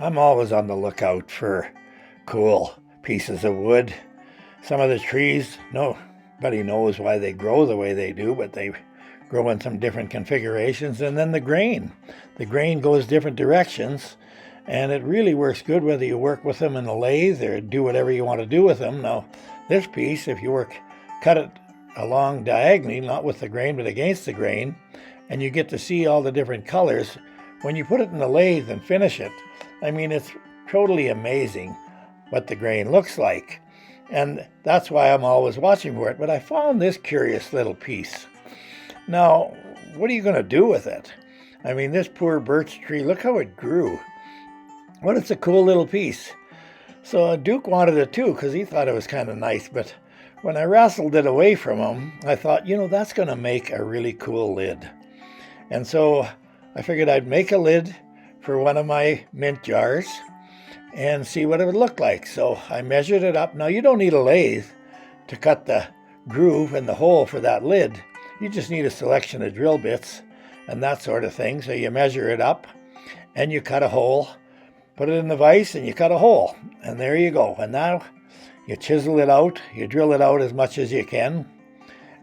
I'm always on the lookout for cool pieces of wood. Some of the trees, nobody knows why they grow the way they do, but they grow in some different configurations. And then the grain. The grain goes different directions, and it really works good whether you work with them in a lathe or do whatever you want to do with them. Now, this piece, if you cut it along diagonally, not with the grain, but against the grain, and you get to see all the different colors, when you put it in the lathe and finish it, it's totally amazing what the grain looks like. And that's why I'm always watching for it. But I found this curious little piece. Now, what are you going to do with it? This poor birch tree, look how it grew. Well, it's a cool little piece. So Duke wanted it too because he thought it was kind of nice. But when I wrestled it away from him, I thought, that's going to make a really cool lid. And so I figured I'd make a lid for one of my mint jars and see what it would look like. So I measured it up. Now, you don't need a lathe to cut the groove and the hole for that lid. You just need a selection of drill bits and that sort of thing. So you measure it up and you cut a hole, put it in the vise and you cut a hole. And there you go. And now you chisel it out. You drill it out as much as you can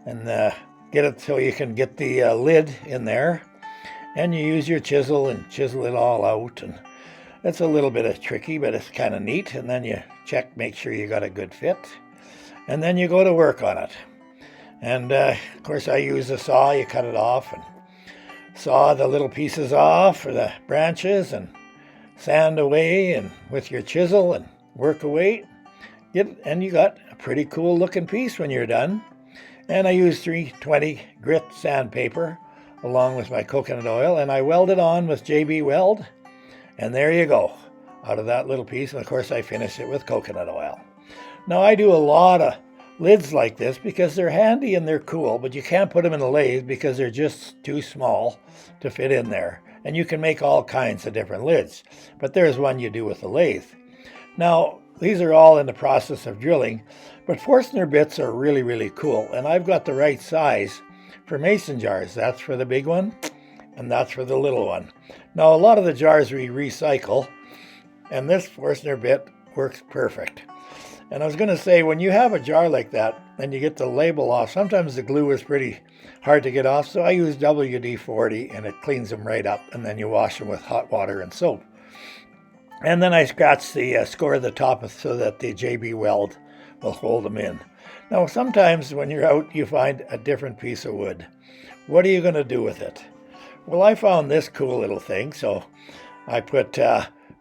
and get it so you can get the lid in there. And you use your chisel and chisel it all out. And it's a little bit tricky, but it's kind of neat. And then you check, make sure you got a good fit. And then you go to work on it. And of course, I use a saw. You cut it off and saw the little pieces off for the branches and sand away and with your chisel and work away. And you got a pretty cool looking piece when you're done. And I use 320 grit sandpaper along with my coconut oil, and I weld it on with JB Weld, and there you go, out of that little piece. And of course I finish it with coconut oil. Now, I do a lot of lids like this because they're handy and they're cool, but you can't put them in a lathe because they're just too small to fit in there. And you can make all kinds of different lids, but there's one you do with a lathe. Now, these are all in the process of drilling, but Forstner bits are really, really cool, and I've got the right size for mason jars. That's for the big one, and that's for the little one. Now, a lot of the jars we recycle, and this Forstner bit works perfect. And I was going to say, when you have a jar like that, and you get the label off, sometimes the glue is pretty hard to get off, so I use WD-40, and it cleans them right up, and then you wash them with hot water and soap. And then I scratch the score of the top so that the JB Weld will hold them in. Now, sometimes when you're out, you find a different piece of wood. What are you going to do with it? Well, I found this cool little thing, so I put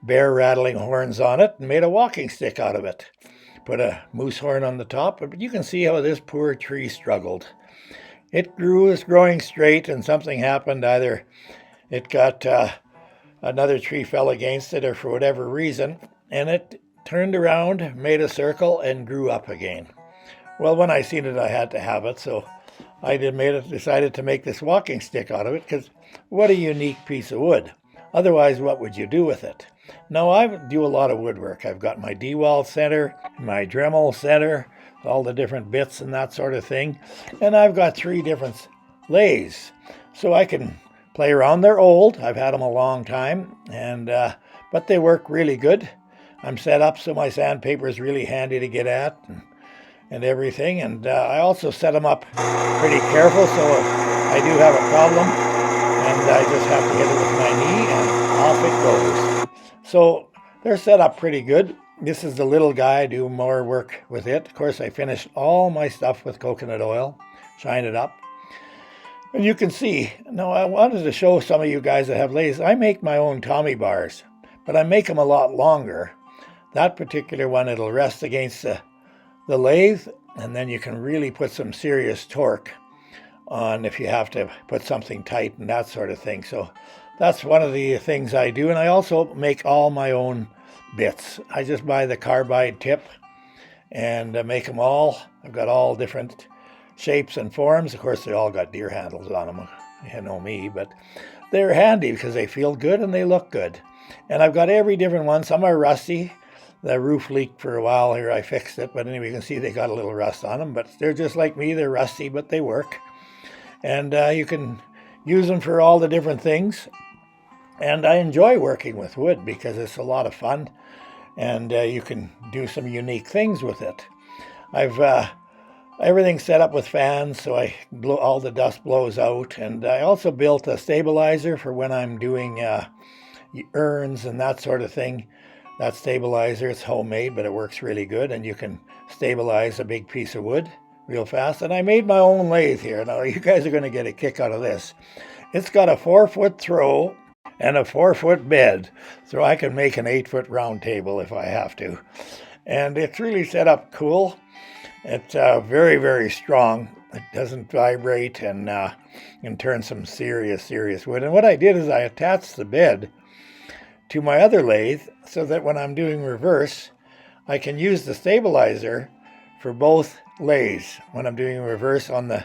bear rattling horns on it and made a walking stick out of it. Put a moose horn on the top, but you can see how this poor tree struggled. It was growing straight, and something happened. Either it got another tree fell against it, or for whatever reason, and it turned around, made a circle, and grew up again. Well, when I seen it, I had to have it, so I decided to make this walking stick out of it, because what a unique piece of wood. Otherwise, what would you do with it? Now, I do a lot of woodwork. I've got my Dewalt center, my Dremel center, all the different bits and that sort of thing, and I've got 3 different lathes, so I can play around. They're old. I've had them a long time, but they work really good. I'm set up so my sandpaper is really handy to get at and everything. And I also set them up pretty careful, so if I do have a problem, and I just have to hit it with my knee, and off it goes. So they're set up pretty good. This is the little guy. I do more work with it. Of course, I finish all my stuff with coconut oil, shine it up. And you can see, now I wanted to show some of you guys that have lathes. I make my own Tommy bars, but I make them a lot longer. That particular one, it'll rest against the lathe, and then you can really put some serious torque on if you have to put something tight and that sort of thing. So that's one of the things I do. And I also make all my own bits. I just buy the carbide tip and make them all. I've got all different shapes and forms. Of course, they all got deer handles on them. You know me, but they're handy because they feel good and they look good. And I've got every different one. Some are rusty. The roof leaked for a while here. I fixed it, but anyway, you can see they got a little rust on them, but they're just like me. They're rusty, but they work. And you can use them for all the different things. And I enjoy working with wood because it's a lot of fun, and you can do some unique things with it. I've everything set up with fans, so all the dust blows out. And I also built a stabilizer for when I'm doing urns and that sort of thing. That stabilizer, it's homemade, but it works really good, and you can stabilize a big piece of wood real fast. And I made my own lathe here. Now, you guys are going to get a kick out of this. It's got a 4-foot throw and a 4-foot bed, so I can make an 8-foot round table if I have to. And it's really set up cool. It's very, very strong. It doesn't vibrate, and can turn some serious wood. And what I did is I attached the bed to my other lathe so that when I'm doing reverse, I can use the stabilizer for both lathes when I'm doing reverse on the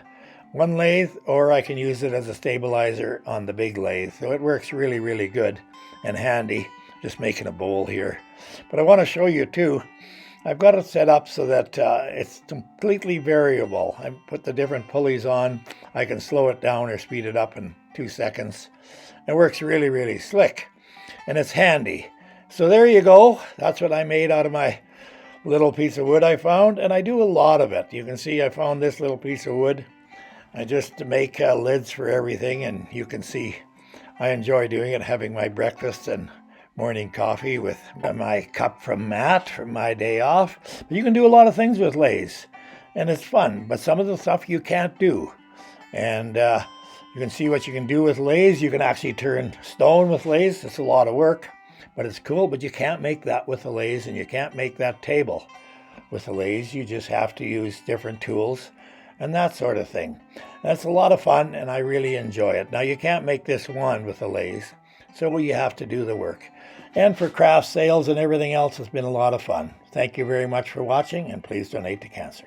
one lathe, or I can use it as a stabilizer on the big lathe. So it works really, really good and handy. Just making a bowl here. But I want to show you too, I've got it set up so that it's completely variable. I put the different pulleys on. I can slow it down or speed it up in 2 seconds. It works really, really slick, and it's handy. So there you go. That's what I made out of my little piece of wood I found, and I do a lot of it. You can see I found this little piece of wood. I just make lids for everything, and you can see I enjoy doing it, having my breakfast and morning coffee with my cup from Matt from my day off. But you can do a lot of things with lathes, and it's fun. But some of the stuff you can't do. And you can see what you can do with lathes. You can actually turn stone with lathes. It's a lot of work, but it's cool. But you can't make that with a lathe, and you can't make that table with a lathe. You just have to use different tools and that sort of thing. That's a lot of fun, and I really enjoy it. Now, you can't make this one with a lathe, so you have to do the work. And for craft sales and everything else, it's been a lot of fun. Thank you very much for watching, and please donate to cancer.